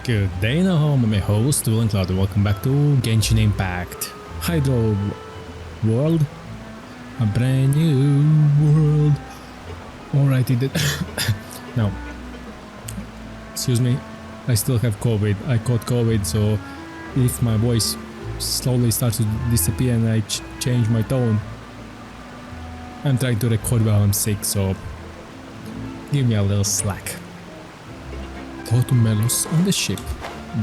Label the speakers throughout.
Speaker 1: Good day now, I'm your host, VillainCloud, and welcome back to Genshin Impact. Hydro World? A brand new world. Alrighty then. Now, excuse me, I still have COVID. I caught COVID, so if my voice slowly starts to disappear and I change my tone, I'm trying to record while I'm sick, so give me a little slack. Go to Melos on the ship.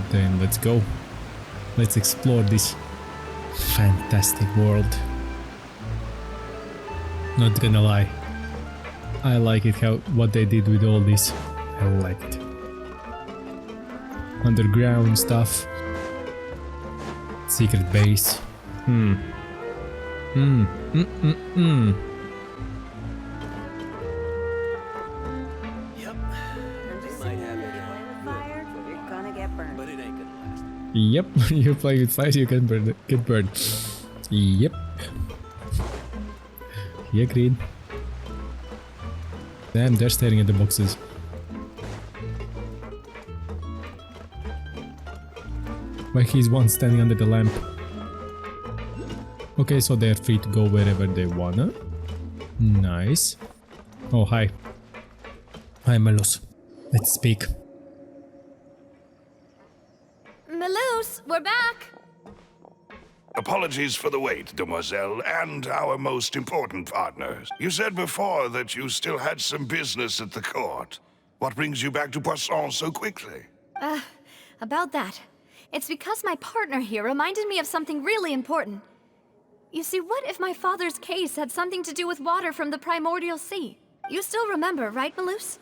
Speaker 1: Then let's go. Let's explore this fantastic world. Not gonna lie, I like it what they did with all this. I like it. Underground stuff. Secret base. Yep, you play with fire, you can get burned. Yep. He agreed. Damn, they're staring at the boxes. Like he's one standing under the lamp. Okay, so they're free to go wherever they wanna. Nice. Oh, hi. Hi, Melos. Let's speak.
Speaker 2: We're back!
Speaker 3: Apologies for the wait, demoiselle, and our most important partners. You said before that you still had some business at the court. What brings you back to Poisson so quickly?
Speaker 2: About that. It's because my partner here reminded me of something really important. You see, what if my father's case had something to do with water from the primordial sea? You still remember, right, Malus?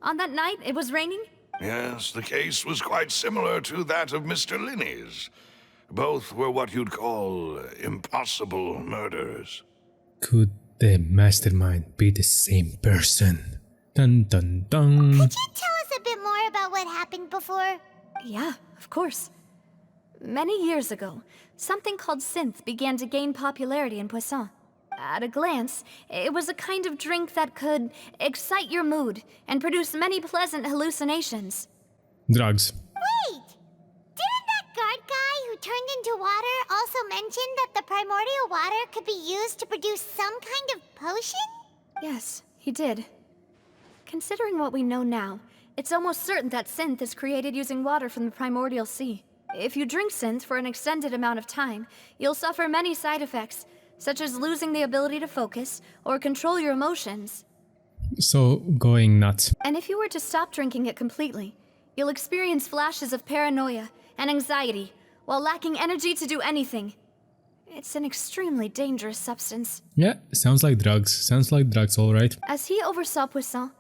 Speaker 2: On that night, it was raining?
Speaker 3: Yes, the case was quite similar to that of Mr. Linney's. Both were what you'd call impossible murders.
Speaker 1: Could the mastermind be the same person? Dun dun dun.
Speaker 4: Could you tell us a bit more about what happened before?
Speaker 2: Yeah, of course. Many years ago, something called synth began to gain popularity in Poisson. At a glance, it was a kind of drink that could excite your mood and produce many pleasant hallucinations.
Speaker 1: Drugs.
Speaker 4: Wait! Didn't that guard guy who turned into water also mention that the primordial water could be used to produce some kind of potion?
Speaker 2: Yes, he did. Considering what we know now, it's almost certain that synth is created using water from the primordial sea. If you drink synth for an extended amount of time, you'll suffer many side effects, such as losing the ability to focus or control your emotions.
Speaker 1: So, going nuts.
Speaker 2: And if you were to stop drinking it completely, you'll experience flashes of paranoia and anxiety while lacking energy to do anything. It's an extremely dangerous substance.
Speaker 1: Yeah, sounds like drugs. Sounds like drugs, alright.
Speaker 2: As he oversaw Poisson,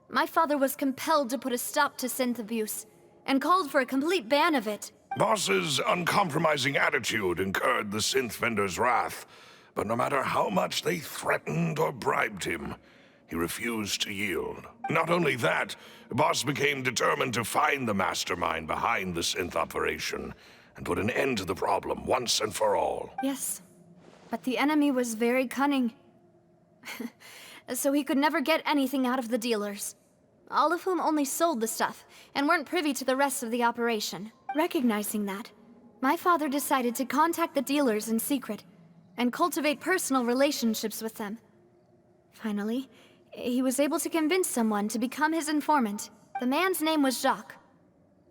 Speaker 2: my father was compelled to put a stop to synth abuse and called for a complete ban of it.
Speaker 3: Boss's uncompromising attitude incurred the synth vendor's wrath, but no matter how much they threatened or bribed him, he refused to yield. Not only that, Boss became determined to find the mastermind behind the synth operation and put an end to the problem once and for all.
Speaker 2: Yes, but the enemy was very cunning. So he could never get anything out of the dealers, all of whom only sold the stuff and weren't privy to the rest of the operation. Recognizing that, my father decided to contact the dealers in secret and cultivate personal relationships with them. Finally, he was able to convince someone to become his informant. The man's name was Jacques.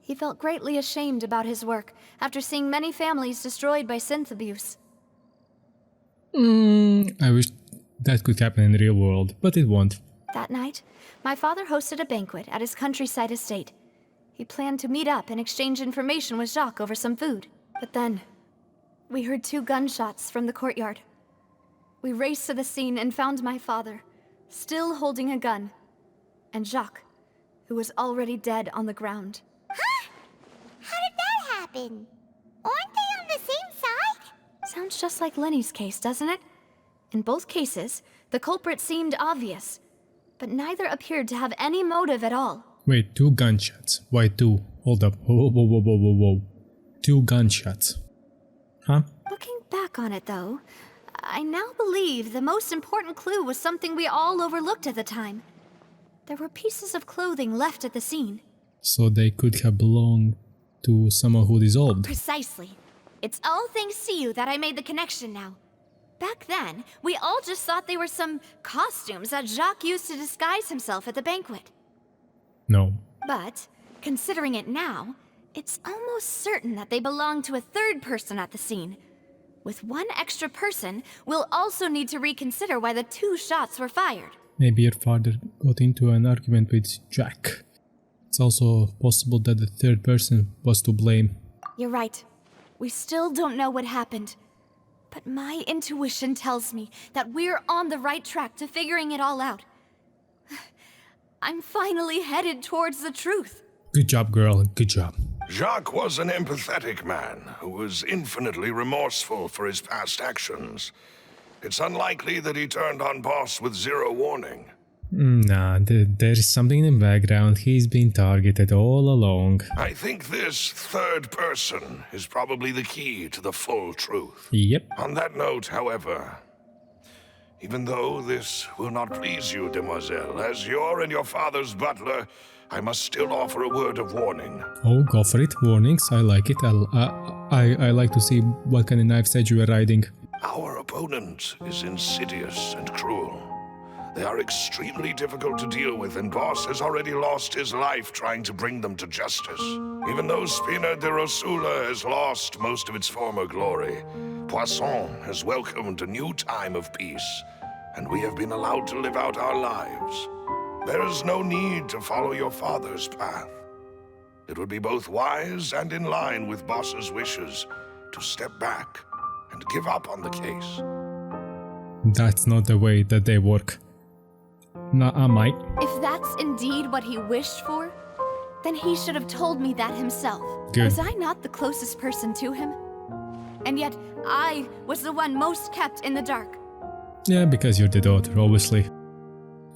Speaker 2: He felt greatly ashamed about his work after seeing many families destroyed by synth abuse.
Speaker 1: I wish that could happen in the real world, but it won't.
Speaker 2: That night, my father hosted a banquet at his countryside estate. He planned to meet up and exchange information with Jacques over some food. But then, we heard 2 gunshots from the courtyard. We raced to the scene and found my father, still holding a gun, and Jacques, who was already dead on the ground.
Speaker 4: Huh? How did that happen? Aren't they on the same side?
Speaker 2: Sounds just like Lenny's case, doesn't it? In both cases, the culprit seemed obvious, but neither appeared to have any motive at all.
Speaker 1: Wait, 2 gunshots. Why 2? Hold up. Whoa. 2 gunshots. Huh?
Speaker 2: Looking back on it, though, I now believe the most important clue was something we all overlooked at the time. There were pieces of clothing left at the scene.
Speaker 1: So they could have belonged to someone who dissolved.
Speaker 2: Precisely. It's all thanks to you that I made the connection now. Back then, we all just thought they were some costumes that Jacques used to disguise himself at the banquet.
Speaker 1: No.
Speaker 2: But, considering it now, it's almost certain that they belong to a third person at the scene. With one extra person, we'll also need to reconsider why the 2 shots were fired.
Speaker 1: Maybe your father got into an argument with Jack. It's also possible that the third person was to blame.
Speaker 2: You're right. We still don't know what happened. But my intuition tells me that we're on the right track to figuring it all out. I'm finally headed towards the truth.
Speaker 1: Good job, girl. Good job.
Speaker 3: Jacques was an empathetic man who was infinitely remorseful for his past actions. It's unlikely that he turned on Boss with 0 warning.
Speaker 1: Nah, there is something in the background. He's been targeted all along.
Speaker 3: I think this third person is probably the key to the full truth.
Speaker 1: Yep.
Speaker 3: On that note, however, even though this will not please you, demoiselle, as your and your father's butler, I must still offer a word of warning.
Speaker 1: Oh, go for it. Warnings. I like it. I like to see what kind of knife's edge you are riding.
Speaker 3: Our opponent is insidious and cruel. They are extremely difficult to deal with, and Boss has already lost his life trying to bring them to justice. Even though Spina De Rosula has lost most of its former glory, Poisson has welcomed a new time of peace, and we have been allowed to live out our lives. There is no need to follow your father's path. It would be both wise and in line with Boss's wishes to step back and give up on the case.
Speaker 1: That's not the way that they work. Nah, I might.
Speaker 2: If that's indeed what he wished for, then he should have told me that himself.
Speaker 1: Good.
Speaker 2: Was I not the closest person to him? And yet, I was the one most kept in the dark.
Speaker 1: Yeah, because you're the daughter, obviously.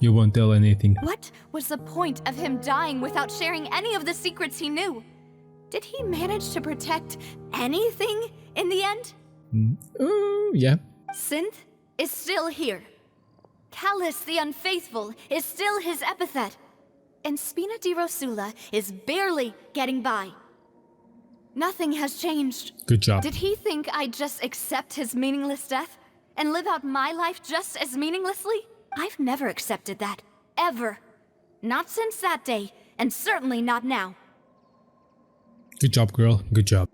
Speaker 1: You won't tell anything.
Speaker 2: What was the point of him dying without sharing any of the secrets he knew? Did he manage to protect anything in the end?
Speaker 1: Yeah.
Speaker 2: Synth is still here. Callus the Unfaithful is still his epithet. And Spina De Rosula is barely getting by. Nothing has changed.
Speaker 1: Good job.
Speaker 2: Did he think I'd just accept his meaningless death and live out my life just as meaninglessly? I've never accepted that. Ever. Not since that day, and certainly not now.
Speaker 1: Good job, girl. Good job.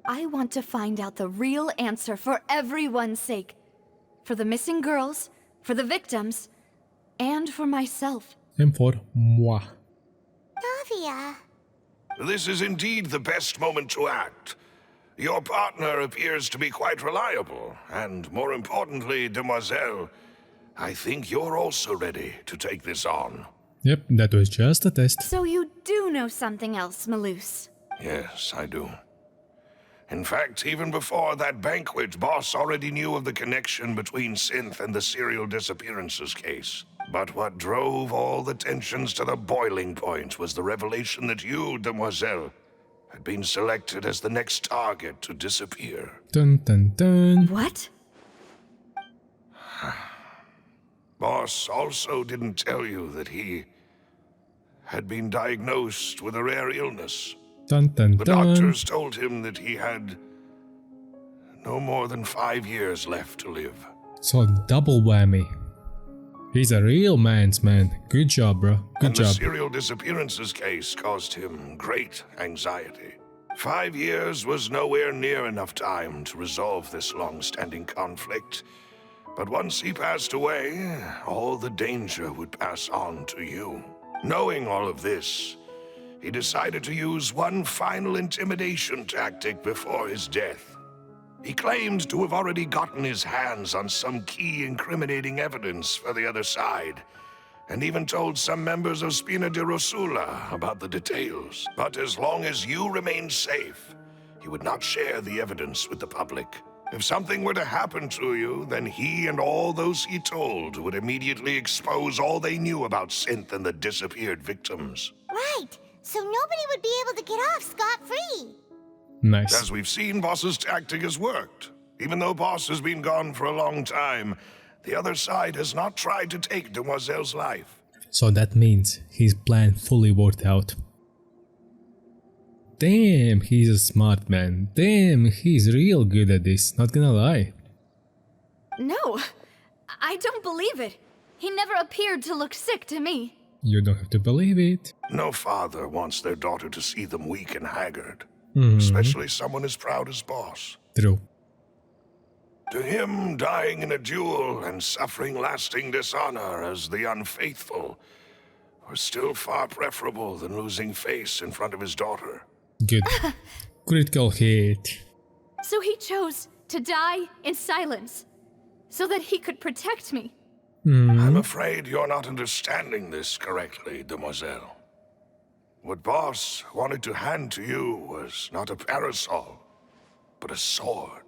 Speaker 2: I want to find out the real answer for everyone's sake. For the missing girls, for the victims, and for myself.
Speaker 1: And for moi.
Speaker 4: Navia.
Speaker 3: This is indeed the best moment to act. Your partner appears to be quite reliable, and more importantly, demoiselle, I think you're also ready to take this on.
Speaker 1: Yep, that was just a test.
Speaker 2: So you do know something else, Malus.
Speaker 3: Yes, I do. In fact, even before that banquet, Boss already knew of the connection between Synth and the serial disappearances case. But what drove all the tensions to the boiling point was the revelation that you, demoiselle, had been selected as the next target to disappear.
Speaker 1: Dun dun dun.
Speaker 2: What?
Speaker 3: Boss also didn't tell you that he had been diagnosed with a rare illness.
Speaker 1: Dun dun
Speaker 3: The
Speaker 1: dun.
Speaker 3: doctors told him that he had no more than 5 years left to live.
Speaker 1: So double whammy. He's a real man's man. Good job, bro. Good
Speaker 3: And the
Speaker 1: job.
Speaker 3: serial disappearances case caused him great anxiety. 5 years was nowhere near enough time to resolve this long-standing conflict. But once he passed away, all the danger would pass on to you. Knowing all of this, he decided to use one final intimidation tactic before his death. He claimed to have already gotten his hands on some key incriminating evidence for the other side, and even told some members of Spina De Rosula about the details. But as long as you remained safe, he would not share the evidence with the public. If something were to happen to you, then he and all those he told would immediately expose all they knew about Synth and the disappeared victims.
Speaker 4: Right. So nobody would be able to get off scot-free.
Speaker 1: Nice.
Speaker 3: As we've seen, Boss's tactic has worked. Even though Boss has been gone for a long time, the other side has not tried to take Demoiselle's life.
Speaker 1: So that means his plan fully worked out. Damn, he's a smart man. Damn, he's real good at this, not gonna lie.
Speaker 2: No, I don't believe it. He never appeared to look sick to me.
Speaker 1: You don't have to believe it.
Speaker 3: No father wants their daughter to see them weak and haggard,
Speaker 1: Mhm.
Speaker 3: especially someone as proud as Boss.
Speaker 1: True.
Speaker 3: To him, dying in a duel and suffering lasting dishonor as the unfaithful was still far preferable than losing face in front of his daughter.
Speaker 1: Good. Critical hit.
Speaker 2: So he chose to die in silence, so that he could protect me.
Speaker 3: I'm afraid you're not understanding this correctly, demoiselle. What Boss wanted to hand to you was not a parasol, but a sword.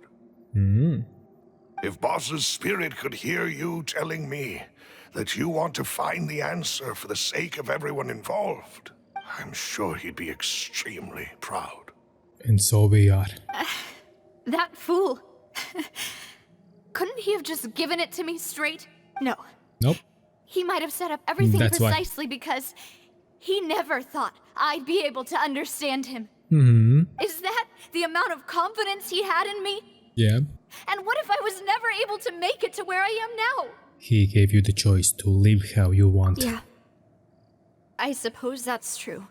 Speaker 3: If Boss's spirit could hear you telling me that you want to find the answer for the sake of everyone involved, I'm sure he'd be extremely proud.
Speaker 1: And so we are.
Speaker 2: That fool. Couldn't he have just given it to me straight? No.
Speaker 1: Nope.
Speaker 2: He might have set up everything
Speaker 1: That's why.
Speaker 2: precisely because he never thought I'd be able to understand him. Is that the amount of confidence he had in me?
Speaker 1: Yeah.
Speaker 2: And what if I was never able to make it to where I am now?
Speaker 1: He gave you the choice to live how you want.
Speaker 2: Yeah. I suppose that's true.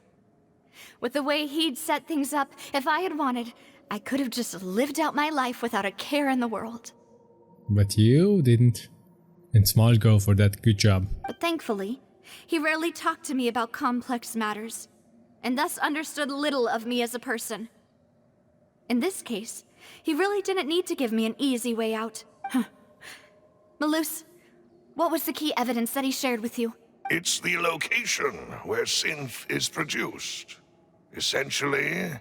Speaker 2: With the way he'd set things up, if I had wanted, I could have just lived out my life without a care in the world.
Speaker 1: But you didn't. And smart girl for that. Good job.
Speaker 2: But thankfully, he rarely talked to me about complex matters, and thus understood little of me as a person. In this case, he really didn't need to give me an easy way out. Malus, what was the key evidence that he shared with you?
Speaker 3: It's the location where synth is produced. Essentially,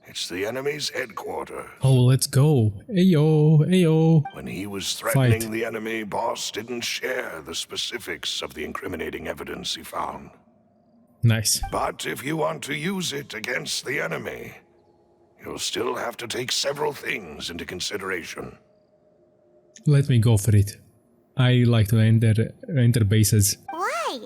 Speaker 3: it's the enemy's headquarters.
Speaker 1: Oh, let's go. Ayo, ayo.
Speaker 3: When he was threatening
Speaker 1: Fight.
Speaker 3: the enemy, Boss didn't share the specifics of the incriminating evidence he found.
Speaker 1: Nice.
Speaker 3: But if you want to use it against the enemy, you'll still have to take several things into consideration.
Speaker 1: Let me go for it. I like to enter bases.
Speaker 4: Why?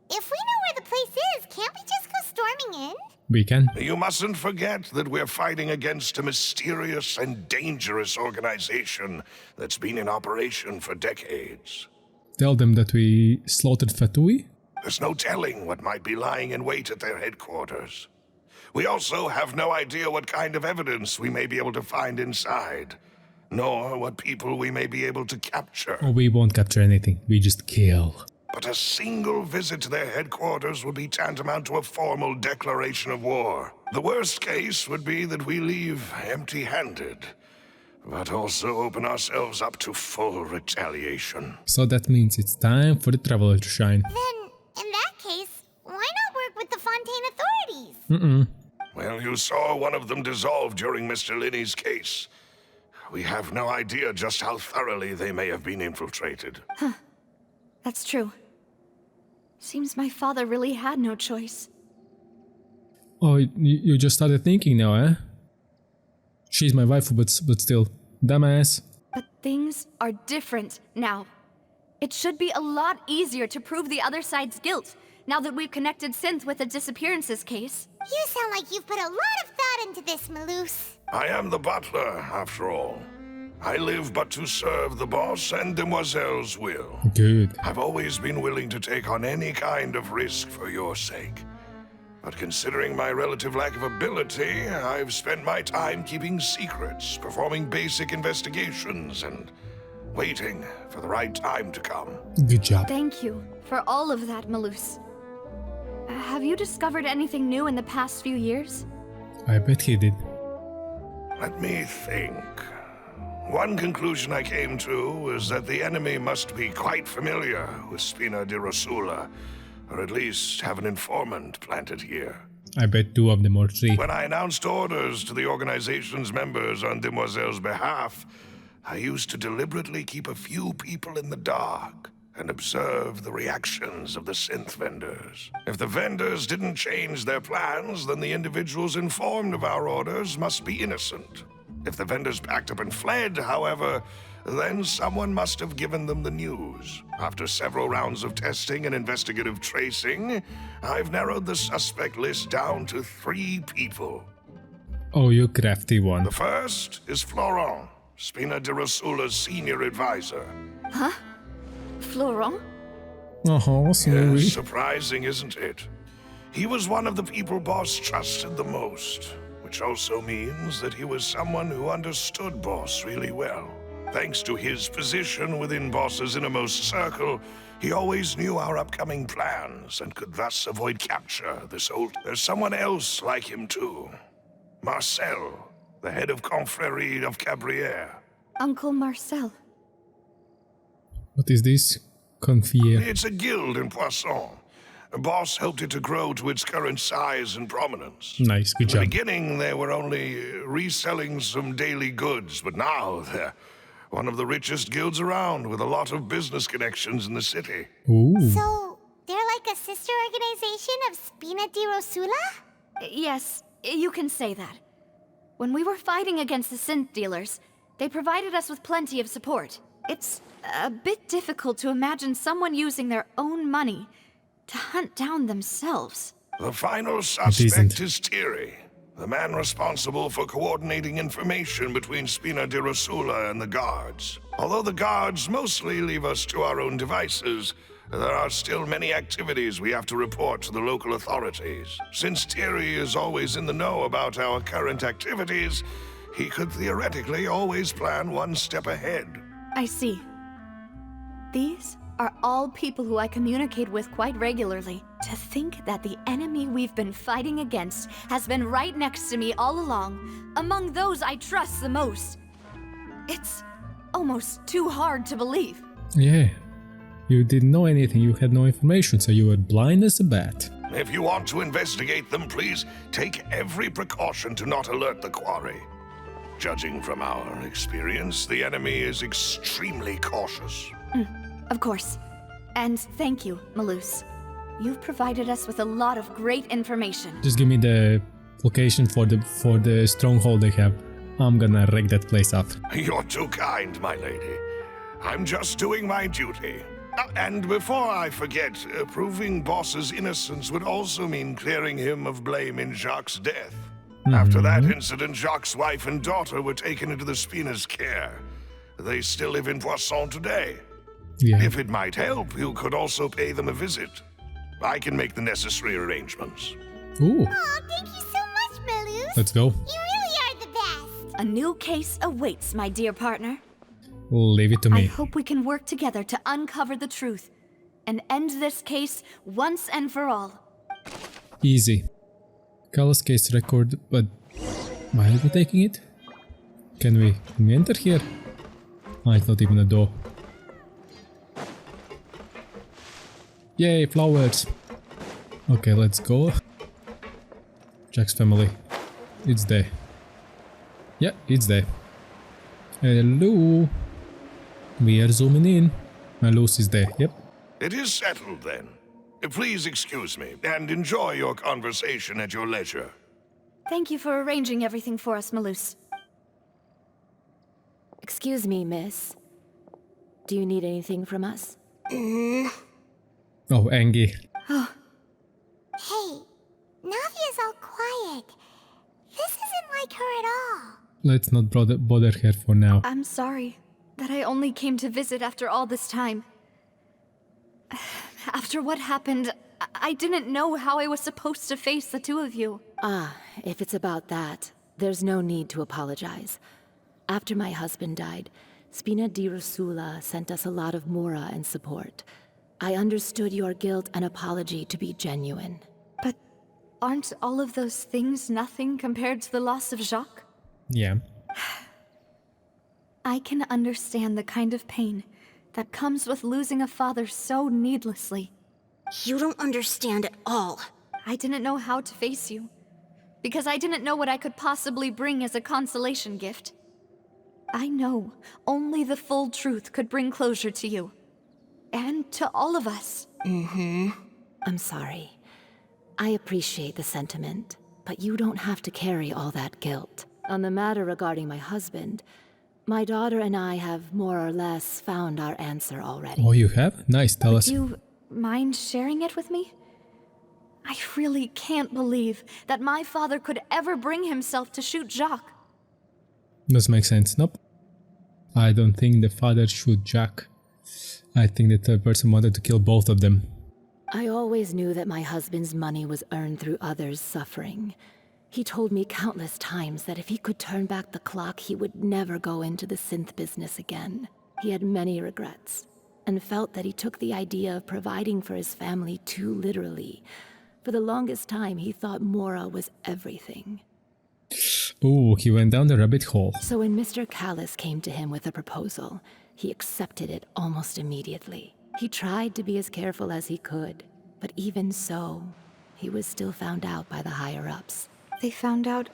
Speaker 4: If we know where the place is, can't we just go storming in?
Speaker 1: We can.
Speaker 3: You mustn't forget that we're fighting against a mysterious and dangerous organization that's been in operation for decades.
Speaker 1: Tell them that we slaughtered Fatui.
Speaker 3: There's no telling what might be lying in wait at their headquarters. We also have no idea what kind of evidence we may be able to find inside, nor what people we may be able to capture.
Speaker 1: Oh, we won't capture anything. We just kill.
Speaker 3: But a single visit to their headquarters would be tantamount to a formal declaration of war. The worst case would be that we leave empty-handed, but also open ourselves up to full retaliation.
Speaker 1: So that means it's time for the traveler to shine.
Speaker 4: Then, in that case, why not work with the Fontaine authorities?
Speaker 3: Well, you saw one of them dissolve during Mr. Linney's case. We have no idea just how thoroughly they may have been infiltrated.
Speaker 2: That's true. Seems my father really had no choice.
Speaker 1: Oh, you just started thinking now, eh? She's my wife, but still. Dumbass.
Speaker 2: But things are different now. It should be a lot easier to prove the other side's guilt, now that we've connected Synth with the disappearances case.
Speaker 4: You sound like you've put a lot of thought into this, Malus.
Speaker 3: I am the butler, after all. I live but to serve the boss and demoiselle's will.
Speaker 1: Good.
Speaker 3: I've always been willing to take on any kind of risk for your sake. But considering my relative lack of ability, I've spent my time keeping secrets, performing basic investigations, and waiting for the right time to come.
Speaker 1: Good job.
Speaker 2: Thank you for all of that, Malus. Have you discovered anything new in the past few years?
Speaker 1: I bet he did.
Speaker 3: Let me think. One conclusion I came to is that the enemy must be quite familiar with Spina De Rosula, or at least have an informant planted here.
Speaker 1: I bet 2 of them or 3.
Speaker 3: When I announced orders to the organization's members on Demoiselle's behalf, I used to deliberately keep a few people in the dark and observe the reactions of the synth vendors. If the vendors didn't change their plans, then the individuals informed of our orders must be innocent. If the vendors packed up and fled, however, then someone must have given them the news. After several rounds of testing and investigative tracing, I've narrowed the suspect list down to 3 people.
Speaker 1: Oh, you crafty one.
Speaker 3: The first is Florent, Spina De Rosula's senior advisor.
Speaker 2: Florent?
Speaker 1: Oh, sorry.
Speaker 3: Yes, surprising, isn't it? He was one of the people Boss trusted the most, which also means that he was someone who understood Boss really well. Thanks to his position within Boss's innermost circle, he always knew our upcoming plans and could thus avoid capture. There's someone else like him too. Marcel, the head of Confrérie of Cabrières.
Speaker 2: Uncle Marcel.
Speaker 1: What is this? Confier.
Speaker 3: It's a guild in Poisson. Boss helped it to grow to its current size and prominence.
Speaker 1: Nice, good
Speaker 3: In the
Speaker 1: job.
Speaker 3: beginning, they were only reselling some daily goods, but now they're one of the richest guilds around with a lot of business connections in the city.
Speaker 1: Ooh.
Speaker 4: So, they're like a sister organization of Spina Di Rosula?
Speaker 2: Yes, you can say that. When we were fighting against the synth dealers, they provided us with plenty of support. It's a bit difficult to imagine someone using their own money to hunt down themselves.
Speaker 3: The final
Speaker 1: isn't.
Speaker 3: suspect is Thierry, the man responsible for coordinating information between Spina De Rosula and the guards. Although the guards mostly leave us to our own devices, there are still many activities we have to report to the local authorities. Since Thierry is always in the know about our current activities, he could theoretically always plan one step ahead.
Speaker 2: I see. These are all people who I communicate with quite regularly. To think that the enemy we've been fighting against has been right next to me all along, among those I trust the most. It's almost too hard to believe.
Speaker 1: Yeah. You didn't know anything, you had no information, so you were blind as a bat.
Speaker 3: If you want to investigate them, please take every precaution to not alert the quarry. Judging from our experience, the enemy is extremely cautious.
Speaker 2: Of course. And thank you, Malus. You've provided us with a lot of great information.
Speaker 1: Just give me the location for the stronghold they have. I'm gonna wreck that place up.
Speaker 3: You're too kind, my lady. I'm just doing my duty. And before I forget, proving Boss's innocence would also mean clearing him of blame in Jacques' death. After that incident, Jacques' wife and daughter were taken into the Spina's care. They still live in Poisson today.
Speaker 1: Yeah.
Speaker 3: If it might help, you could also pay them a visit. I can make the necessary arrangements.
Speaker 1: Ooh,
Speaker 4: Aw, thank you so much, Malus.
Speaker 1: let's go.
Speaker 4: You really are the best.
Speaker 2: A new case awaits, my dear partner.
Speaker 1: Leave it to
Speaker 2: I
Speaker 1: me.
Speaker 2: hope we can work together to uncover the truth and end this case once and for all.
Speaker 1: Easy. Carlos case record, but why are we taking it? Can we enter here? Oh, it's not even a door. Yay, flowers! Okay, let's go. Jack's family. It's there. Yeah, it's there. Hello. We are zooming in. Malus is there, yep.
Speaker 3: It is settled then. Please excuse me, and enjoy your conversation at your leisure.
Speaker 2: Thank you for arranging everything for us, Malus.
Speaker 5: Excuse me, miss. Do you need anything from us?
Speaker 1: Oh, Angie.
Speaker 4: Hey, Navia's all quiet. This isn't like her at all.
Speaker 1: Let's not bother her for now.
Speaker 2: I'm sorry that I only came to visit after all this time. After what happened, I didn't know how I was supposed to face the two of you.
Speaker 5: Ah, if it's about that, there's no need to apologize. After my husband died, Spina Di Rosula sent us a lot of mora and support. I understood your guilt and apology to be genuine.
Speaker 2: But aren't all of those things nothing compared to the loss of Jacques?
Speaker 1: Yeah.
Speaker 2: I can understand the kind of pain that comes with losing a father so needlessly.
Speaker 6: You don't understand at all.
Speaker 2: I didn't know how to face you, because I didn't know what I could possibly bring as a consolation gift. I know only the full truth could bring closure to you, and to all of us.
Speaker 5: I'm sorry. I appreciate the sentiment, but you don't have to carry all that guilt. On the matter regarding my husband, my daughter and I have more or less found our answer already.
Speaker 1: Oh, you have? Nice, tell us.
Speaker 2: Do you mind sharing it with me? I really can't believe that my father could ever bring himself to shoot Jacques.
Speaker 1: Doesn't make sense. Nope. I don't think the father shoot Jack. I think the third person wanted to kill both of them.
Speaker 5: I always knew that my husband's money was earned through others' suffering. He told me countless times that if he could turn back the clock, he would never go into the synth business again. He had many regrets, and felt that he took the idea of providing for his family too literally. For the longest time, he thought Mora was everything.
Speaker 1: Ooh, he went down the rabbit hole.
Speaker 5: So when Mr. Callis came to him with a proposal, he accepted it almost immediately. He tried to be as careful as he could, but even so, he was still found out by the higher-ups.
Speaker 2: They found out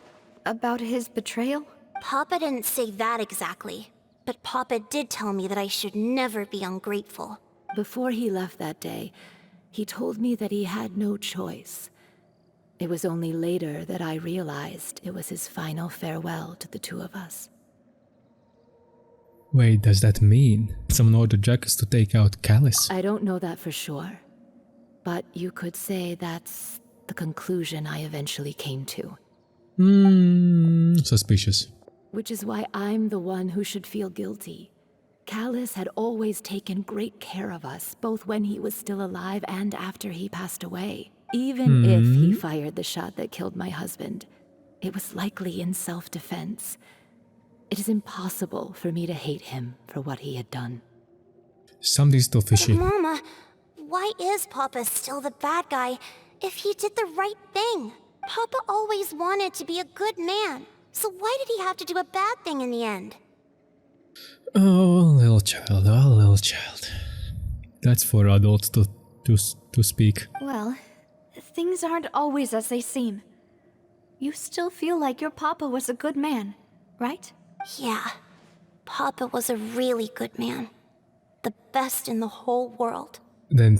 Speaker 2: about his betrayal?
Speaker 6: Papa didn't say that exactly, but Papa did tell me that I should never be ungrateful.
Speaker 5: Before he left that day, he told me that he had no choice. It was only later that I realized it was his final farewell to the two of us.
Speaker 1: Wait, does that mean someone ordered Jack to take out Callis?
Speaker 5: I don't know that for sure, but you could say that's the conclusion I eventually came to.
Speaker 1: Suspicious.
Speaker 5: Which is why I'm the one who should feel guilty. Callis had always taken great care of us, both when he was still alive and after he passed away. Even if he fired the shot that killed my husband, it was likely in self-defense. It is impossible for me to hate him for what he had done.
Speaker 1: Something's still fishy.
Speaker 6: Mama, why is Papa still the bad guy if he did the right thing? Papa always wanted to be a good man, so why did he have to do a bad thing in the end?
Speaker 1: Oh, little child, oh, little child. That's for adults to speak.
Speaker 2: Well, things aren't always as they seem. You still feel like your papa was a good man, right?
Speaker 6: Yeah, Papa was a really good man. The best in the whole world.
Speaker 1: Then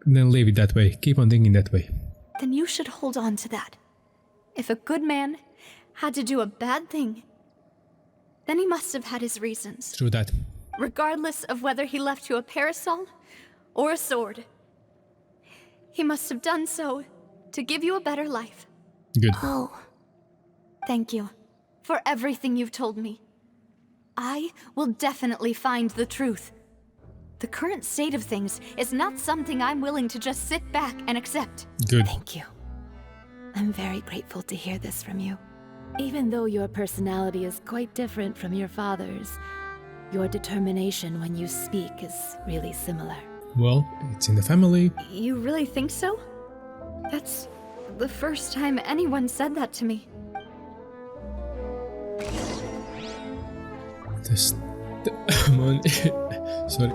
Speaker 1: leave it that way. Keep on thinking that way.
Speaker 2: Then you should hold on to that. If a good man had to do a bad thing, then he must have had his reasons.
Speaker 1: True that.
Speaker 2: Regardless of whether he left you a parasol or a sword. He must have done so to give you a better life.
Speaker 1: Good.
Speaker 6: Oh,
Speaker 2: Thank you for everything you've told me. I will definitely find the truth. The current state of things is not something I'm willing to just sit back and accept.
Speaker 1: Good.
Speaker 5: Thank you. I'm very grateful to hear this from you. Even though your personality is quite different from your father's, your determination when you speak is really similar.
Speaker 1: Well, it's in the family.
Speaker 2: You really think so? That's the first time anyone said that to me.
Speaker 1: This. Sorry.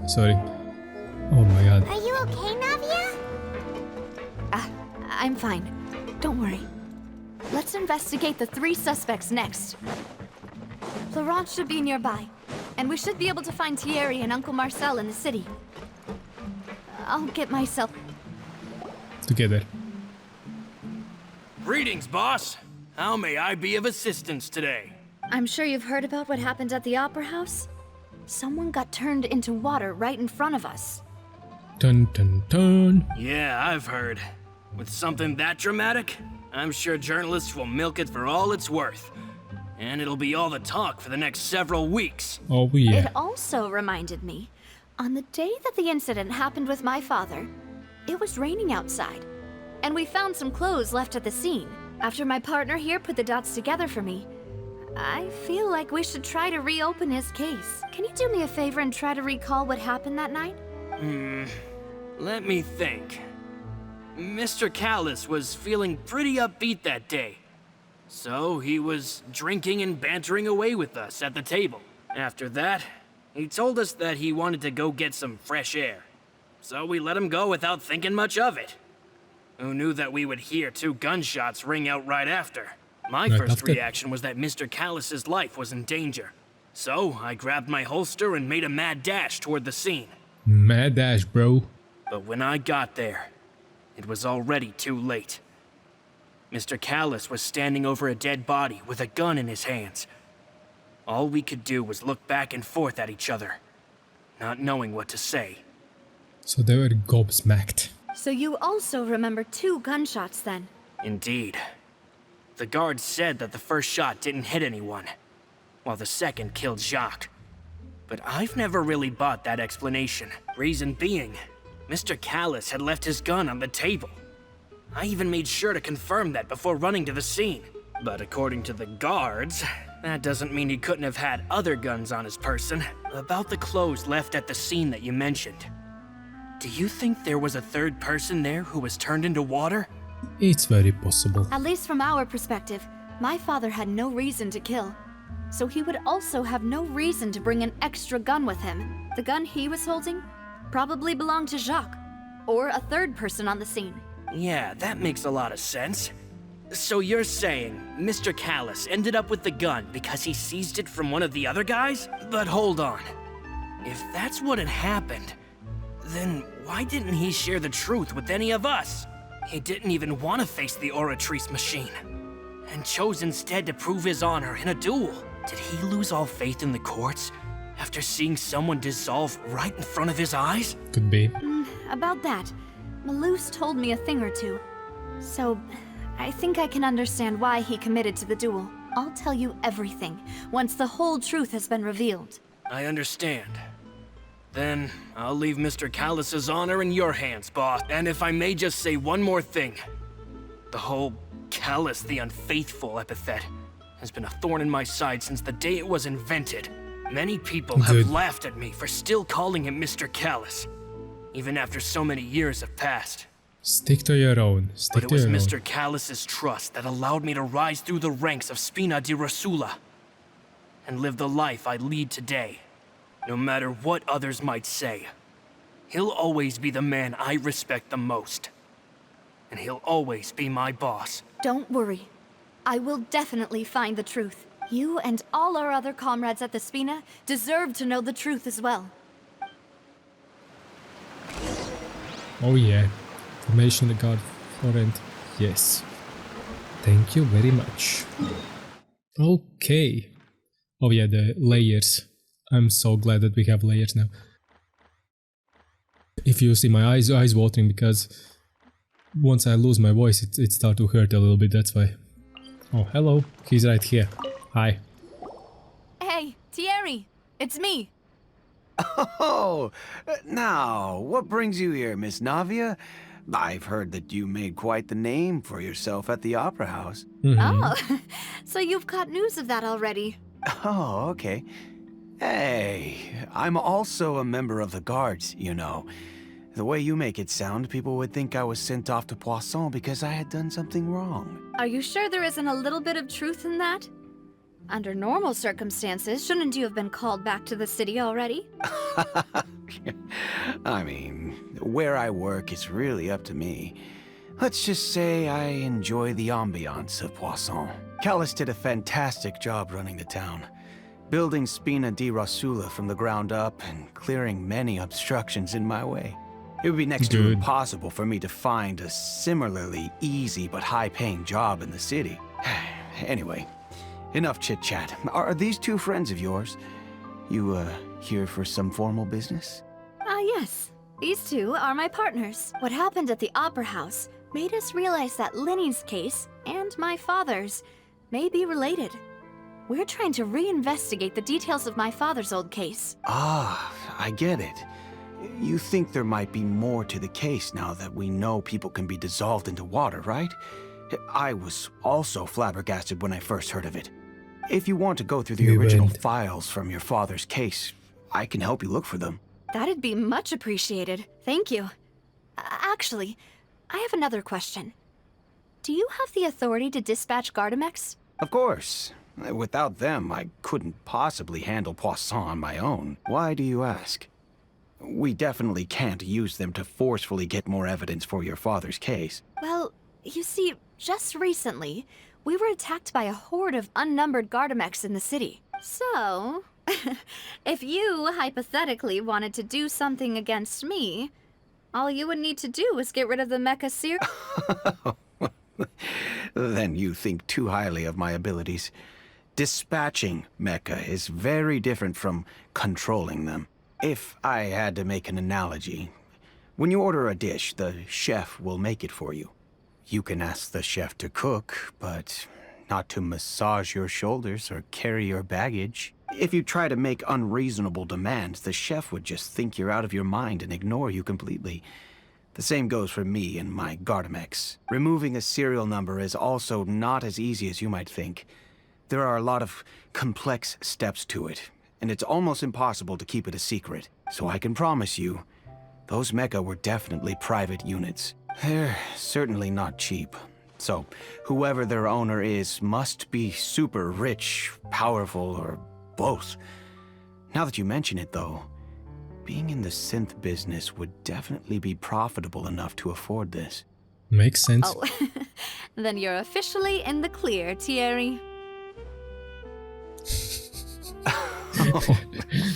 Speaker 1: Sorry. Oh my god.
Speaker 4: Are you okay, Navia?
Speaker 2: I'm fine. Don't worry. Let's investigate the 3 suspects next. Florence should be nearby, and we should be able to find Thierry and Uncle Marcel in the city. I'll get myself...
Speaker 1: Together.
Speaker 7: Greetings, boss. How may I be of assistance today?
Speaker 2: I'm sure you've heard about what happened at the Opera House? Someone got turned into water right in front of us.
Speaker 1: Dun dun dun.
Speaker 7: Yeah, I've heard. With something that dramatic, I'm sure journalists will milk it for all it's worth. And it'll be all the talk for the next several weeks.
Speaker 1: Oh yeah.
Speaker 2: It also reminded me, on the day that the incident happened with my father, it was raining outside, and we found some clothes left at the scene. After my partner here put the dots together for me, I feel like we should try to reopen his case. Can you do me a favor and try to recall what happened that night?
Speaker 7: Let me think. Mr. Callis was feeling pretty upbeat that day. So he was drinking and bantering away with us at the table. After that, he told us that he wanted to go get some fresh air. So we let him go without thinking much of it. Who knew that we would hear 2 gunshots ring out right after? My
Speaker 1: Right
Speaker 7: first
Speaker 1: after.
Speaker 7: reaction was that Mr. Callis's life was in danger. So I grabbed my holster and made a mad dash toward the scene.
Speaker 1: Mad dash, bro.
Speaker 7: But when I got there, it was already too late. Mr. Callis was standing over a dead body with a gun in his hands. All we could do was look back and forth at each other, not knowing what to say.
Speaker 1: So they were gobsmacked.
Speaker 2: So you also remember 2 gunshots then?
Speaker 7: Indeed. The guard said that the first shot didn't hit anyone, while the second killed Jacques. But I've never really bought that explanation. Reason being, Mr. Callus had left his gun on the table. I even made sure to confirm that before running to the scene. But according to the guards, that doesn't mean he couldn't have had other guns on his person. About the clothes left at the scene that you mentioned, do you think there was a third person there who was turned into water?
Speaker 1: It's very possible.
Speaker 2: At least from our perspective, my father had no reason to kill. So he would also have no reason to bring an extra gun with him. The gun he was holding probably belonged to Jacques, or a third person on the scene.
Speaker 7: Yeah, that makes a lot of sense. So you're saying Mr. Callus ended up with the gun because he seized it from one of the other guys? But hold on. If that's what had happened, then why didn't he share the truth with any of us? He didn't even want to face the Oratrice machine, and chose instead to prove his honor in a duel. Did he lose all faith in the courts after seeing someone dissolve right in front of his eyes?
Speaker 1: Could be.
Speaker 2: About that, Malus told me a thing or two. So, I think I can understand why he committed to the duel. I'll tell you everything, once the whole truth has been revealed.
Speaker 7: I understand. Then, I'll leave Mr. Callus's honor in your hands, boss. And if I may just say one more thing. The whole Callus the Unfaithful epithet has been a thorn in my side since the day it was invented. Many people have laughed at me for still calling him Mr. Callus, even after so many years have passed.
Speaker 1: Stick to your own.
Speaker 7: But
Speaker 1: Stick
Speaker 7: it
Speaker 1: to
Speaker 7: was
Speaker 1: your own.
Speaker 7: Mr. Callus's trust that allowed me to rise through the ranks of Spina De Rosula and live the life I lead today. No matter what others might say, he'll always be the man I respect the most. And he'll always be my boss.
Speaker 2: Don't worry. I will definitely find the truth. You and all our other comrades at the Spina deserve to know the truth as well.
Speaker 1: Oh yeah. Formation the guard Florent. Yes. Thank you very much. Okay. Oh yeah, the layers. I'm so glad that we have layers now. If you see my eyes watering, because once I lose my voice it starts to hurt a little bit, that's why. Oh, hello. He's right here. Hi.
Speaker 2: Hey, Thierry! It's me!
Speaker 8: Oh, now, what brings you here, Miss Navia? I've heard that you made quite the name for yourself at the Opera House.
Speaker 2: Oh, so you've got news of that already.
Speaker 8: Oh, okay. Hey, I'm also a member of the Guards, you know. The way you make it sound, people would think I was sent off to Poisson because I had done something wrong.
Speaker 2: Are you sure there isn't a little bit of truth in that? Under normal circumstances, shouldn't you have been called back to the city already?
Speaker 8: I mean, where I work is really up to me. Let's just say I enjoy the ambiance of Poisson. Callus did a fantastic job running the town, building Spina De Rosula from the ground up and clearing many obstructions in my way. It would be next to impossible for me to find a similarly easy but high-paying job in the city. Anyway, enough chit-chat. Are these two friends of yours? You, here for some formal business?
Speaker 2: Yes. These two are my partners. What happened at the Opera House made us realize that Linny's case and my father's may be related. We're trying to reinvestigate the details of my father's old case.
Speaker 8: Ah, I get it. You think there might be more to the case now that we know people can be dissolved into water, right? I was also flabbergasted when I first heard of it. If you want to go through the original files from your father's case, I can help you look for them.
Speaker 2: That'd be much appreciated. Thank you. Actually, I have another question. Do you have the authority to dispatch Gardamex?
Speaker 8: Of course. Without them, I couldn't possibly handle Poisson on my own. Why do you ask? We definitely can't use them to forcefully get more evidence for your father's case.
Speaker 2: Well, you see, just recently, we were attacked by a horde of unnumbered Gardamex in the city. So, if you hypothetically wanted to do something against me, all you would need to do is get rid of the Mecha Seer.
Speaker 8: Then you think too highly of my abilities. Dispatching Mecha is very different from controlling them. If I had to make an analogy, When you order a dish, the chef will make it for you. You can ask the chef to cook, but not to massage your shoulders or carry your baggage. If you try to make unreasonable demands, the chef would just think you're out of your mind and ignore you completely. The same goes for me and my Gardamex. Removing a serial number is also not as easy as you might think. There are a lot of complex steps to it, and it's almost impossible to keep it a secret. So I can promise you, those mecha were definitely private units. They're certainly not cheap. So, whoever their owner is must be super rich, powerful, or both. Now that you mention it, though, being in the synth business would definitely be profitable enough to afford this.
Speaker 1: Makes sense.
Speaker 2: Oh, then you're officially in the clear, Thierry.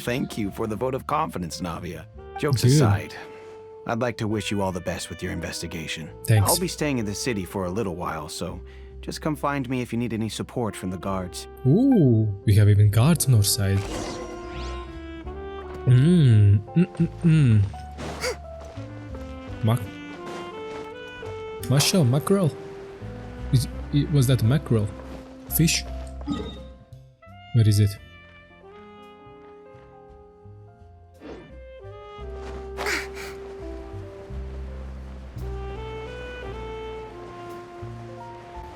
Speaker 8: Thank you for the vote of confidence, Navia. Jokes
Speaker 1: Dude.
Speaker 8: aside, I'd like to wish you all the best with your investigation.
Speaker 1: Thanks.
Speaker 8: I'll be staying in the city for a little while, so just come find me if you need any support from the guards.
Speaker 1: Ooh, we have even guards on our side. Mushroom, mackerel. Was that mackerel? Fish? Where is it?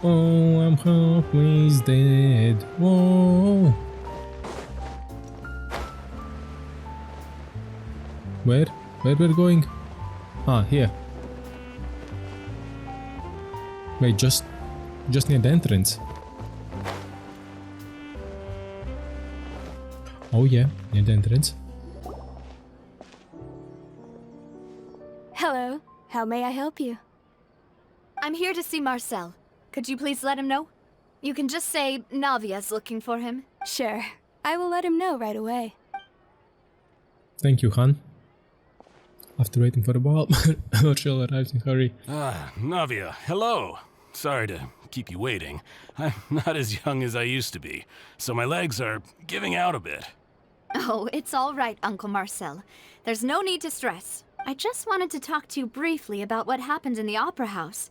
Speaker 1: Oh, I'm halfway dead. Whoa. Where we're going? Ah, here. Wait, just near the entrance. Oh yeah, near the entrance.
Speaker 9: Hello. How may I help you?
Speaker 2: I'm here to see Marcel. Could you please let him know? You can just say Navia's looking for him.
Speaker 9: Sure. I will let him know right away.
Speaker 1: Thank you, Han. After waiting for a while, Marshall arrives in a hurry.
Speaker 10: Ah, Navia, hello. Sorry to keep you waiting. I'm not as young as I used to be, so my legs are giving out a bit.
Speaker 2: Oh, it's all right, Uncle Marcel. There's no need to stress. I just wanted to talk to you briefly about what happened in the Opera House.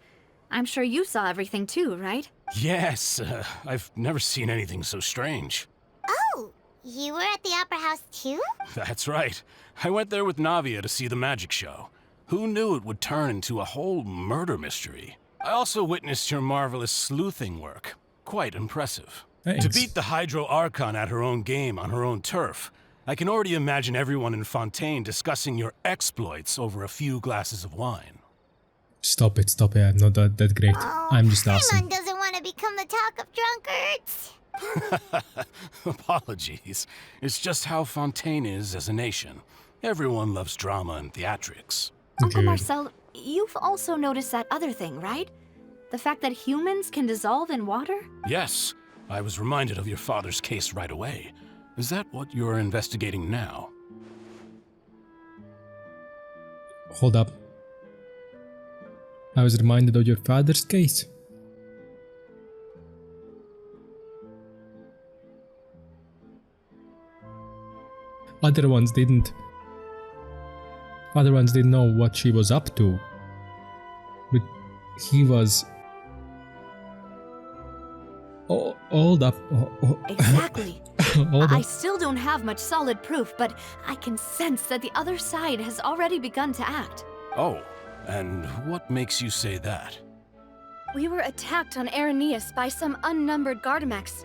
Speaker 2: I'm sure you saw everything too, right?
Speaker 10: Yes, I've never seen anything so strange.
Speaker 4: Oh, you were at the Opera House too?
Speaker 10: That's right. I went there with Navia to see the magic show. Who knew it would turn into a whole murder mystery? I also witnessed your marvelous sleuthing work. Quite impressive.
Speaker 1: Thanks.
Speaker 10: To beat the Hydro Archon at her own game on her own turf, I can already imagine everyone in Fontaine discussing your exploits over a few glasses of wine.
Speaker 1: Stop it, I'm not that great.
Speaker 4: Oh,
Speaker 1: I'm just
Speaker 4: Paimon
Speaker 1: awesome.
Speaker 4: doesn't want to become the talk of drunkards.
Speaker 10: Apologies. It's just how Fontaine is as a nation. Everyone loves drama and theatrics.
Speaker 2: Uncle
Speaker 1: Good.
Speaker 2: Marcel, you've also noticed that other thing, right? The fact that humans can dissolve in water?
Speaker 10: Yes, I was reminded of your father's case right away. Is that what you're investigating now?
Speaker 1: Hold up. I was reminded of your father's case. Other ones didn't know what she was up to. But he was... Oh, hold up.
Speaker 2: Exactly.
Speaker 1: Hold
Speaker 2: I
Speaker 1: up.
Speaker 2: still don't have much solid proof, but I can sense that the other side has already begun to act.
Speaker 10: Oh, and what makes you say that?
Speaker 2: We were attacked on Araneus by some unnumbered Gardamex.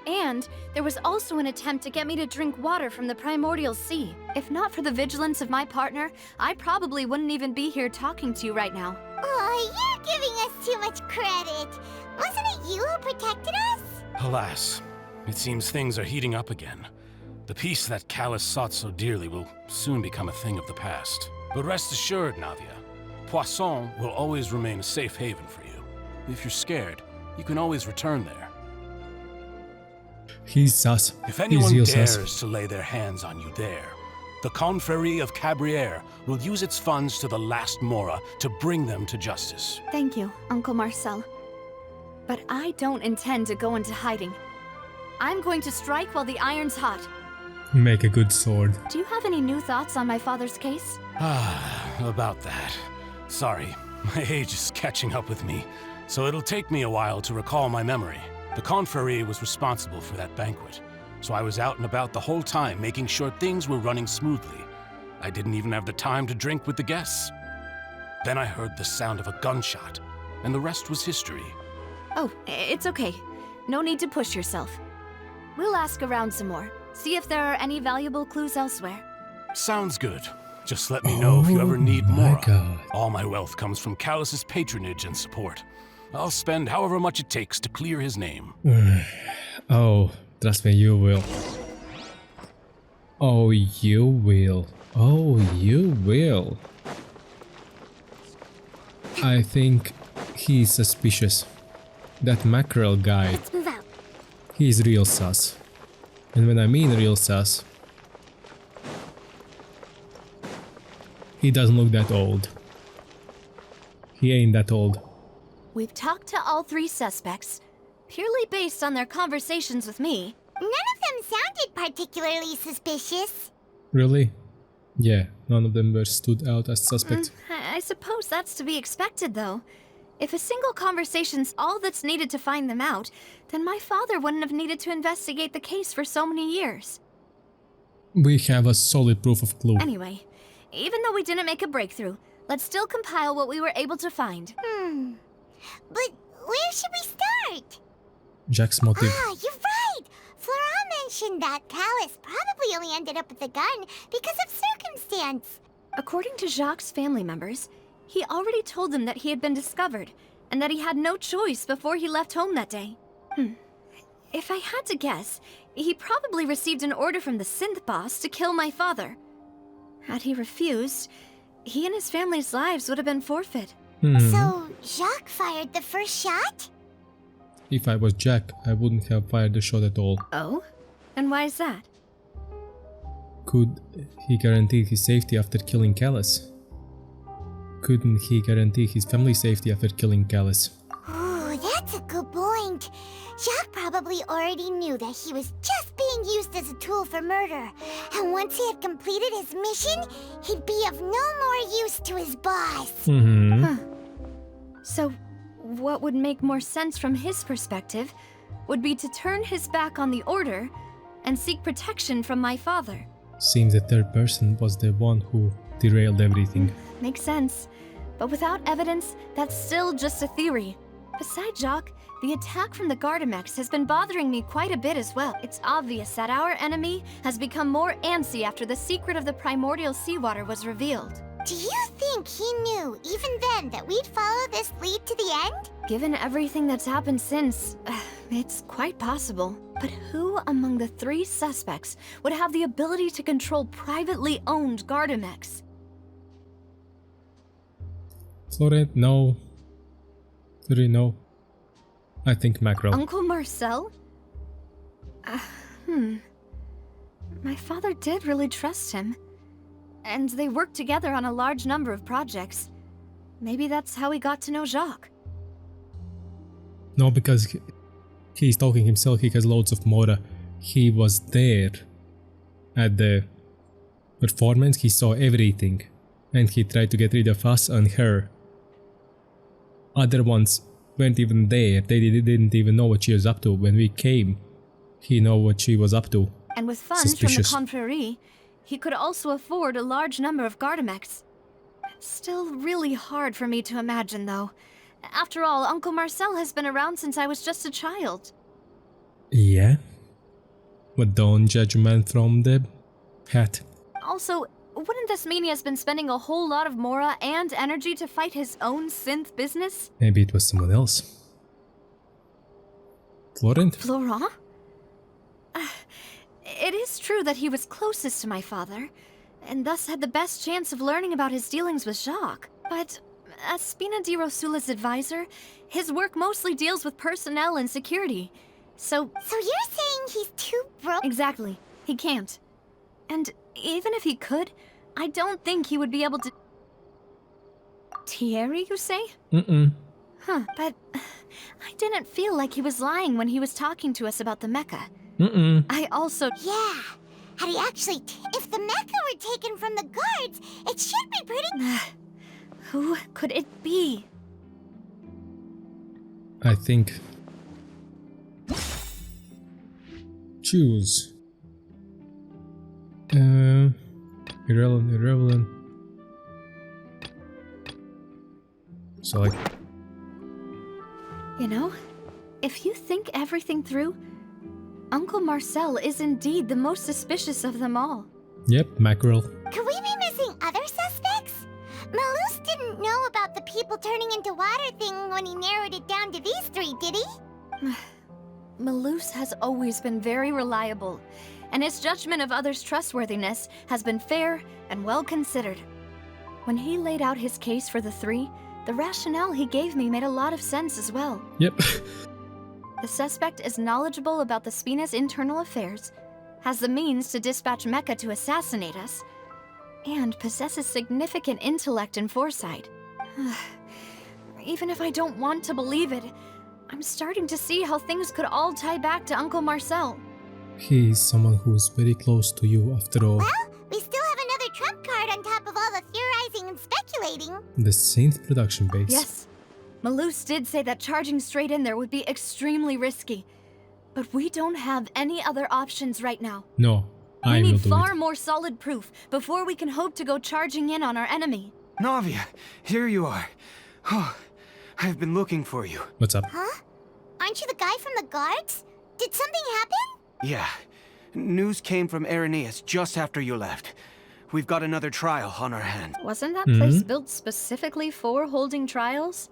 Speaker 2: And there was also an attempt to get me to drink water from the primordial sea. If not for the vigilance of my partner, I probably wouldn't even be here talking to you right now.
Speaker 4: Oh, you're giving us too much credit. Wasn't it you who protected us?
Speaker 10: Alas, it seems things are heating up again. The peace that Callus sought so dearly will soon become a thing of the past. But rest assured, Navia, Poisson will always remain a safe haven for you. If you're scared, you can always return there.
Speaker 1: He's sus.
Speaker 10: If
Speaker 1: He's
Speaker 10: anyone
Speaker 1: real
Speaker 10: dares
Speaker 1: sus.
Speaker 10: to lay their hands on you there, the Confrérie of Cabrières will use its funds to the last Mora to bring them to justice.
Speaker 2: Thank you, Uncle Marcel. But I don't intend to go into hiding. I'm going to strike while the iron's hot.
Speaker 1: Make a good sword.
Speaker 2: Do you have any new thoughts on my father's case?
Speaker 10: Ah, About that. Sorry, my age is catching up with me, so it'll take me a while to recall my memory. The confrérie was responsible for that banquet, so I was out and about the whole time making sure things were running smoothly. I didn't even have the time to drink with the guests. Then I heard the sound of a gunshot, and the rest was history.
Speaker 2: Oh, it's okay. No need to push yourself. We'll ask around some more. See if there are any valuable clues elsewhere.
Speaker 10: Sounds good. Just let me know if you ever need
Speaker 1: my
Speaker 10: more.
Speaker 1: God.
Speaker 10: All my wealth comes from Callus's patronage and support. I'll spend however much it takes to clear his name.
Speaker 1: Oh, trust me, you will. Oh, you will. Oh, you will. I think he's suspicious. That mackerel guy,
Speaker 4: Let's move out.
Speaker 1: he's real sus. And when I mean real sus, he doesn't look that old. He ain't that old.
Speaker 2: We've talked to all three suspects, purely based on their conversations with me.
Speaker 4: None of them sounded particularly suspicious.
Speaker 1: Really? Yeah, none of them were stood out as suspects.
Speaker 2: I suppose that's to be expected, though. If a single conversation's all that's needed to find them out, then my father wouldn't have needed to investigate the case for so many years.
Speaker 1: We have a solid proof of clue.
Speaker 2: Anyway, even though we didn't make a breakthrough, let's still compile what we were able to find.
Speaker 4: But where should we start?
Speaker 1: Jack's motive.
Speaker 4: Ah, you're right! Florent mentioned that Callus probably only ended up with the gun because of circumstance.
Speaker 2: According to Jacques' family members, he already told them that he had been discovered, and that he had no choice before he left home that day. If I had to guess, he probably received an order from the synth boss to kill my father. Had he refused, he and his family's lives would have been forfeit.
Speaker 4: So, Jacques fired the first shot?
Speaker 1: If I was Jack, I wouldn't have fired the shot at all.
Speaker 2: Oh? And why is that?
Speaker 1: Could he guarantee his safety after killing Callus? Couldn't he guarantee his family's safety after killing Callus?
Speaker 4: Ooh, that's a good point. Jacques probably already knew that he was just being used as a tool for murder. And once he had completed his mission, he'd be of no more use to his boss.
Speaker 2: So, what would make more sense from his perspective would be to turn his back on the order and seek protection from my father.
Speaker 1: Seems the third person was the one who derailed everything.
Speaker 2: Makes sense. But without evidence, that's still just a theory. Besides Jacques, the attack from the Gardamex has been bothering me quite a bit as well. It's obvious that our enemy has become more antsy after the secret of the primordial seawater was revealed.
Speaker 4: Do you think he knew, even then, that we'd follow this lead to the end?
Speaker 2: Given everything that's happened since, it's quite possible. But who among the three suspects would have the ability to control privately owned Gardamex?
Speaker 1: Florent, no. Fleury, no. I think Mackerel.
Speaker 2: Uncle Marcel? My father did really trust him. And they worked together on a large number of projects. Maybe that's how he got to know Jacques.
Speaker 1: No, because he's talking himself, he has loads of Mora. He was there at the performance, he saw everything. And he tried to get rid of us and her. Other ones weren't even there, they didn't even know what she was up to. When we came, he knew what she was up to.
Speaker 2: And with funds from the confrérie, he could also afford a large number of Gardamex. Still really hard for me to imagine, though. After all, Uncle Marcel has been around since I was just a child.
Speaker 1: Yeah? But don't judge a man from the hat.
Speaker 2: Also, wouldn't this mean he has been spending a whole lot of Mora and energy to fight his own synth business?
Speaker 1: Maybe it was someone else. Florent?
Speaker 2: Florent? It is true that he was closest to my father, and thus had the best chance of learning about his dealings with Jacques. But as Spina De Rosula's advisor, his work mostly deals with personnel and security. So
Speaker 4: you're saying he's too broke?
Speaker 2: Exactly. He can't. And even if he could, I don't think he would be able to... Thierry, you say? Huh, but I didn't feel like he was lying when he was talking to us about the mecha. I also...
Speaker 4: Yeah, Had he actually if the mecha were taken from the guards, it should be pretty...
Speaker 2: Who could it be?
Speaker 1: I think. Choose. Irrelevant. Select.
Speaker 2: You know, if you think everything through, Uncle Marcel is indeed the most suspicious of them all.
Speaker 1: Yep, mackerel.
Speaker 4: Could we be missing other suspects? Malus didn't know about the people turning into water thing when he narrowed it down to these three, did he?
Speaker 2: Malus has always been very reliable, and his judgment of others' trustworthiness has been fair and well considered. When he laid out his case for the three, the rationale he gave me made a lot of sense as well.
Speaker 1: Yep.
Speaker 2: The suspect is knowledgeable about the Spina's internal affairs, has the means to dispatch Mecha to assassinate us, and possesses significant intellect and foresight. Even if I don't want to believe it, I'm starting to see how things could all tie back to Uncle Marcel.
Speaker 1: He is someone who is very close to you after all.
Speaker 4: Well, we still have another trump card on top of all the theorizing and speculating.
Speaker 1: The synth production base.
Speaker 2: Yes, Malus did say that charging straight in there would be extremely risky. But we don't have any other options right now.
Speaker 1: No, I
Speaker 2: We
Speaker 1: will
Speaker 2: need
Speaker 1: do
Speaker 2: far
Speaker 1: it.
Speaker 2: more solid proof before we can hope to go charging in on our enemy.
Speaker 8: Navia, here you are. Oh, I've been looking for you.
Speaker 1: What's up?
Speaker 4: Huh? Aren't you the guy from the guards? Did something happen?
Speaker 8: Yeah. News came from Irenaeus just after you left. We've got another trial on our hand.
Speaker 2: Wasn't that place built specifically for holding trials?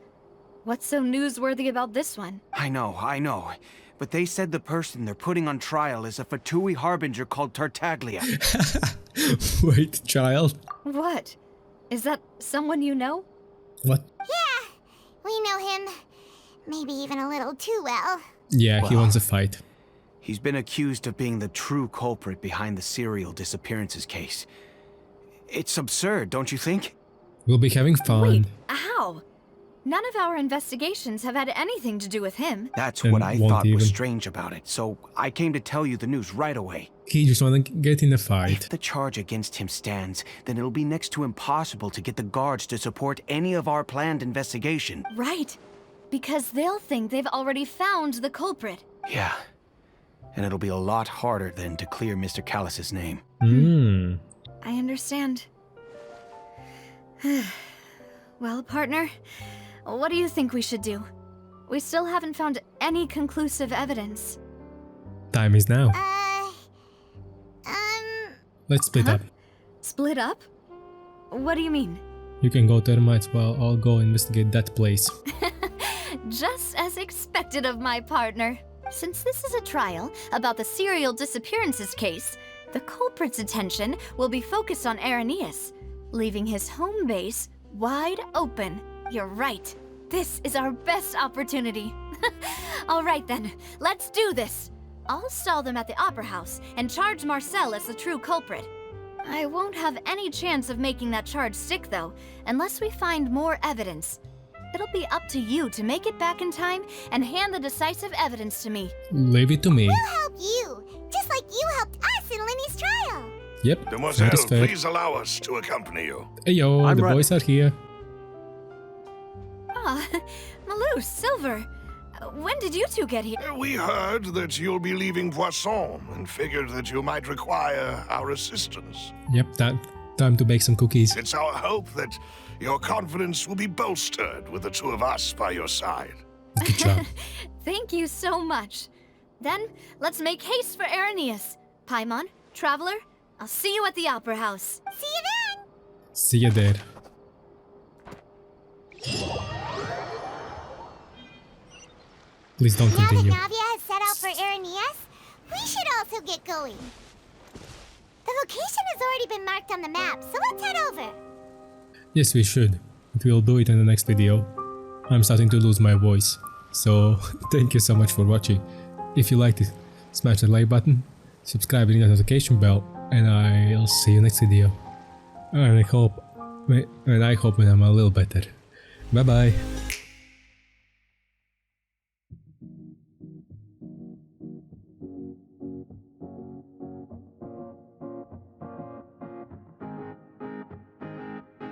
Speaker 2: What's so newsworthy about this one?
Speaker 8: I know. But they said the person they're putting on trial is a Fatui harbinger called Tartaglia.
Speaker 1: Wait, child.
Speaker 2: What? Is that someone you know?
Speaker 1: What?
Speaker 4: Yeah, we know him. Maybe even a little too well.
Speaker 1: Yeah, he
Speaker 8: Well.
Speaker 1: wants a fight.
Speaker 8: He's been accused of being the true culprit behind the serial disappearances case. It's absurd, don't you think?
Speaker 1: We'll be having fun.
Speaker 2: Wait, how? None of our investigations have had anything to do with him.
Speaker 8: That's
Speaker 1: And
Speaker 8: what I
Speaker 1: won't
Speaker 8: thought was
Speaker 1: even.
Speaker 8: strange about it, so I came to tell you the news right away.
Speaker 1: He just wanna get in a fight.
Speaker 8: If the charge against him stands, then it'll be next to impossible to get the guards to support any of our planned investigation.
Speaker 2: Right. Because they'll think they've already found the culprit.
Speaker 8: Yeah. And it'll be a lot harder then to clear Mr. Callus's name.
Speaker 2: I understand. Well, partner, what do you think we should do? We still haven't found any conclusive evidence.
Speaker 1: Time is now. Let's split up.
Speaker 2: Split up? What do you mean?
Speaker 1: You can go termites while I'll go investigate that place.
Speaker 2: Just as expected of my partner. Since this is a trial about the serial disappearances case, the culprit's attention will be focused on Irenaeus, leaving his home base wide open. You're right. This is our best opportunity. All right then, let's do this. I'll stall them at the Opera House and charge Marcel as the true culprit. I won't have any chance of making that charge stick though, unless we find more evidence. It'll be up to you to make it back in time and hand the decisive evidence to me.
Speaker 1: Leave it to me.
Speaker 4: We'll help you, just like you helped us in Lenny's trial.
Speaker 1: Yep,
Speaker 3: Demoiselle,
Speaker 1: that is fair.
Speaker 3: please allow us to accompany you.
Speaker 1: Hey yo,
Speaker 8: I'm
Speaker 1: the
Speaker 8: ready.
Speaker 1: boys are here.
Speaker 2: Ah, Malus, Silver. When did you two get here?
Speaker 3: We heard that you'll be leaving Poisson and figured that you might require our assistance.
Speaker 1: Yep, time to bake some cookies.
Speaker 3: It's our hope that your confidence will be bolstered with the two of us by your side.
Speaker 1: Good job.
Speaker 2: Thank you so much. Then, let's make haste for Irenaeus. Paimon, Traveler, I'll see you at the Opera House.
Speaker 4: See you then!
Speaker 1: See you there. Please don't
Speaker 4: Now that
Speaker 1: continue.
Speaker 4: Navia has set out for Irenaeus, we should also get going. The location has already been marked on the map, so let's head over.
Speaker 1: Yes, we should. But we'll do it in the next video. I'm starting to lose my voice. So, thank you so much for watching. If you liked it, smash the like button, subscribe and hit the notification bell, and I'll see you next video. And I hope when I'm a little better. Bye bye.